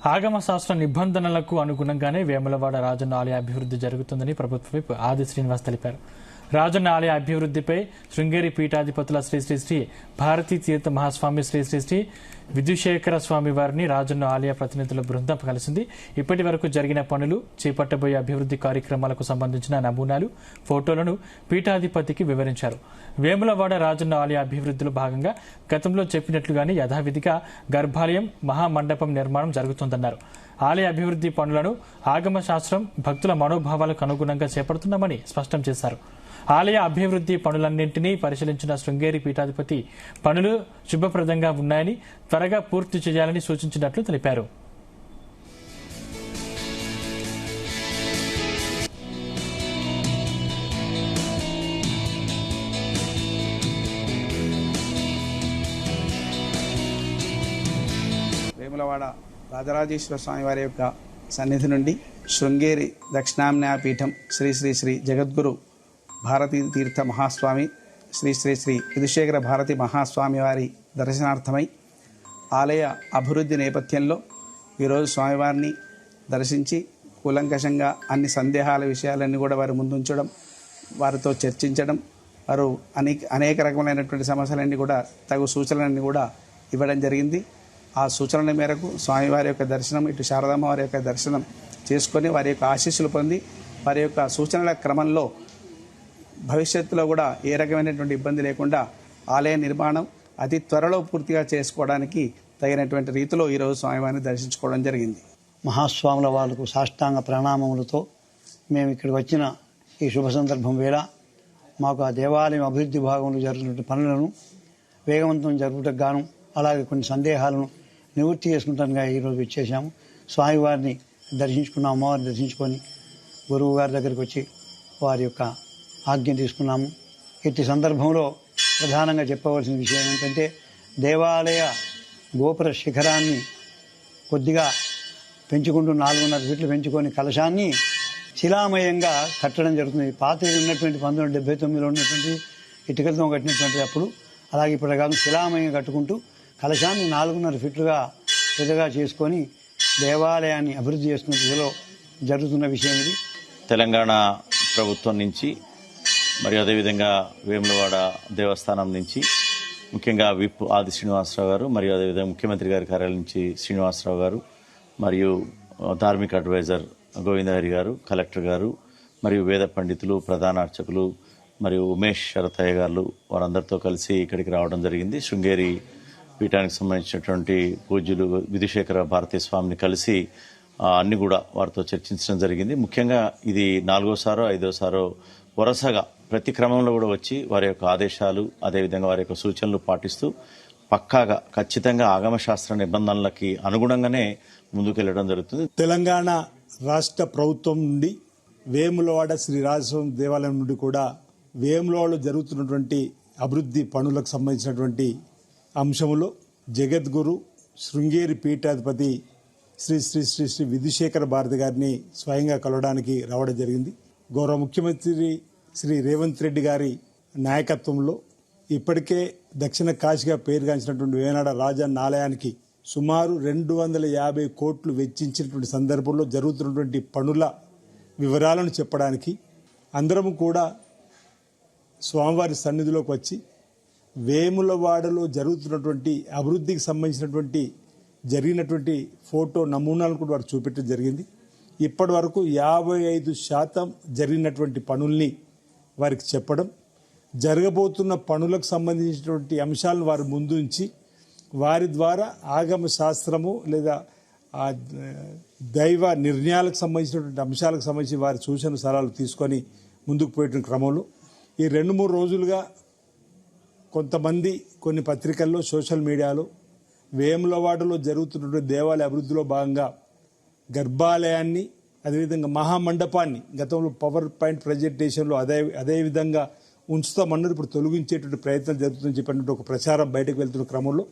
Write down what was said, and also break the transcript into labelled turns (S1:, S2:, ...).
S1: ఆగమ శాస్త్ర నిబంధనలకు అనుగుణంగానే వేములవాడ రాజన్న ఆలయ అభివృద్ధి జరుగుతుందని ప్రభుత్వ విప్ ఆది శ్రీనివాస్ తెలిపారు. రాజన్న ఆలయ అభివృద్ధిపై శృంగేరి పీఠాధిపతుల శ్రీ శ్రీ శ్రీ భారతీ తీర్థ మహాస్వామి శ్రీ శ్రీ శ్రీ విధుశేఖర స్వామి వారిని రాజన్న ఆలయ ప్రతినిధుల బృందం కలిసింది. ఇప్పటి వరకు జరిగిన పనులు, చేపట్టబోయే అభివృద్ధి కార్యక్రమాలకు సంబంధించిన నమూనాలు, ఫోటోలను పీఠాధిపతికి వివరించారు. వేములవాడ రాజన్న ఆలయ అభివృద్ధిలో భాగంగా గతంలో చెప్పినట్లుగానే యథావిధిగా గర్భాలయం, మహామండపం నిర్మాణం జరుగుతుందన్నారు. ఆలయ అభివృద్ధి పనులను ఆగమ శాస్త్రం, భక్తుల మనోభావాలకు అనుగుణంగా చేపడుతున్నామని స్పష్టం చేశారు. ఆలయ అభివృద్ధి పనులన్నింటినీ పరిశీలించిన శృంగేరి పీఠాధిపతి పనులు శుభప్రదంగా ఉన్నాయని, త్వరగా పూర్తి చేయాలని సూచించినట్లు తెలిపారు.
S2: వేములవాడ రాజరాజేశ్వర స్వామి వారి యొక్క సన్నిధి నుండి శృంగేరి దక్షిణామ్నాయ పీఠం శ్రీ శ్రీ శ్రీ జగద్గురు భారతీ తీర్థ మహాస్వామి శ్రీ శ్రీ శ్రీ విధుశేఖర భారతి మహాస్వామి వారి దర్శనార్థమై ఆలయ అభివృద్ధి నేపథ్యంలో ఈరోజు స్వామివారిని దర్శించి కూలంకషంగా అన్ని సందేహాల విషయాలన్నీ కూడా వారి ముందుంచడం, వారితో చర్చించడం, వారు అనేక రకములైనటువంటి సమస్యలన్నీ కూడా తగు సూచనలన్నీ కూడా ఇవ్వడం జరిగింది. ఆ సూచనల మేరకు స్వామివారి యొక్క దర్శనం, ఇటు శారదమ్మ వారి యొక్క దర్శనం చేసుకొని వారి యొక్క ఆశీస్సులు పొంది వారి యొక్క సూచనల క్రమంలో భవిష్యత్తులో కూడా ఏ రకమైనటువంటి ఇబ్బంది లేకుండా ఆలయ నిర్మాణం అతి త్వరలో పూర్తిగా చేసుకోవడానికి తగినటువంటి రీతిలో ఈరోజు స్వామివారిని దర్శించుకోవడం జరిగింది.
S3: మహాస్వాముల వాళ్ళకు సాష్టాంగ ప్రణామములతో మేము ఇక్కడికి వచ్చిన ఈ శుభ సందర్భం వేళ మాకు ఆ దేవాలయం అభివృద్ధి భాగంలో జరుగుతున్న పనులను వేగవంతం జరుగుటకు గాను, అలాగే కొన్ని సందేహాలను నివృత్తి చేసుకుంటానుగా ఈరోజు వచ్చేసాము. స్వామివారిని దర్శించుకున్నాము, అమ్మవారిని దర్శించుకొని గురువు గారి దగ్గరికి వచ్చి వారి యొక్క ఆజ్ఞ తీసుకున్నాము. ఇట్టి సందర్భంలో ప్రధానంగా చెప్పవలసిన విషయం ఏంటంటే, దేవాలయ గోపుర శిఖరాన్ని కొద్దిగా పెంచుకుంటూ 4.5 ఫీట్లు పెంచుకొని కలశాన్ని శిలామయంగా కట్టడం జరుగుతుంది. పాత ఉన్నటువంటి 1979లో ఉన్నటువంటి ఇటుకలతో కట్టినటువంటి అప్పుడు, అలాగే ఇప్పుడు కాదు శిలామయంగా కట్టుకుంటూ కలశాన్ని 4.5 ఫీట్లుగా పెద్దగా చేసుకొని దేవాలయాన్ని అభివృద్ధి చేసుకునే దిశలో జరుగుతున్న విషయం ఇది.
S4: తెలంగాణ ప్రభుత్వం నుంచి మరియు అదేవిధంగా వేములవాడ దేవస్థానం నుంచి ముఖ్యంగా విప్ ఆది శ్రీనివాసరావు గారు, మరియు అదేవిధంగా ముఖ్యమంత్రి గారి కార్యాలయం నుంచి శ్రీనివాసరావు గారు, మరియు ధార్మిక అడ్వైజర్ గోవిందహరి గారు, కలెక్టర్ గారు, మరియు వేద పండితులు, ప్రధాన అర్చకులు, మరియు ఉమేష్ శరతయ్య గారు వారందరితో కలిసి ఇక్కడికి రావడం జరిగింది. శృంగేరి పీఠానికి సంబంధించినటువంటి పూజ్యులు విధుశేఖర భారతీ స్వామిని కలిసి అన్ని కూడా వారితో చర్చించడం జరిగింది. ముఖ్యంగా ఇది 4వసారో 5వసారో వరుసగా ప్రతి క్రమంలో కూడా వచ్చి వారి యొక్క ఆదేశాలు, అదేవిధంగా వారి యొక్క సూచనలు పాటిస్తూ పక్కాగా ఖచ్చితంగా ఆగమ శాస్త్ర నిబంధనలకి అనుగుణంగానే ముందుకెళ్లడం జరుగుతుంది.
S5: తెలంగాణ రాష్ట్ర ప్రభుత్వం నుండి వేములవాడ శ్రీ రాజస్వామి దేవాలయం నుండి కూడా వేములవాడలో జరుగుతున్నటువంటి అభివృద్ధి పనులకు సంబంధించినటువంటి అంశములో జగద్గురు శృంగేరి పీఠాధిపతి శ్రీ శ్రీ శ్రీ శ్రీ విధుశేఖర భారతి గారిని స్వయంగా కలవడానికి రావడం జరిగింది. గౌరవ ముఖ్యమంత్రి శ్రీ రేవంత్ రెడ్డి గారి నాయకత్వంలో ఇప్పటికే దక్షిణ కాశీగా పేరుగాంచినటువంటి వేములవాడ రాజన్న ఆలయానికి సుమారు 250 కోట్లు వెచ్చించినటువంటి సందర్భంలో జరుగుతున్నటువంటి పనుల వివరాలను చెప్పడానికి అందరము కూడా స్వామివారి సన్నిధిలోకి వచ్చి వేములవాడలో జరుగుతున్నటువంటి అభివృద్ధికి సంబంధించినటువంటి జరిగినటువంటి ఫోటో నమూనాలను కూడా వారు చూపెట్టడం జరిగింది. ఇప్పటి వరకు 55% జరిగినటువంటి పనుల్ని వారికి చెప్పడం, జరగబోతున్న పనులకు సంబంధించినటువంటి అంశాలను వారి ముందుంచి వారి ద్వారా ఆగమ శాస్త్రము లేదా దైవ నిర్ణయాలకు సంబంధించినటువంటి అంశాలకు సంబంధించి వారి సూచన సలహాలు తీసుకొని ముందుకు పోయేటువంటి క్రమంలో ఈ 2-3 రోజులుగా కొంతమంది కొన్ని పత్రికల్లో, సోషల్ మీడియాలో వేములవాడలో జరుగుతున్నటువంటి దేవాలయ అభివృద్ధిలో భాగంగా గర్భాలయాన్ని, అదేవిధంగా మహామండపాన్ని గతంలో పవర్ పాయింట్ ప్రజెంటేషన్లో అదేవిధంగా ఉంచుతామన్నారు, ఇప్పుడు తొలగించేటువంటి ప్రయత్నం జరుగుతుందని చెప్పినట్టు ఒక ప్రచారం బయటకు వెళ్తున్న క్రమంలో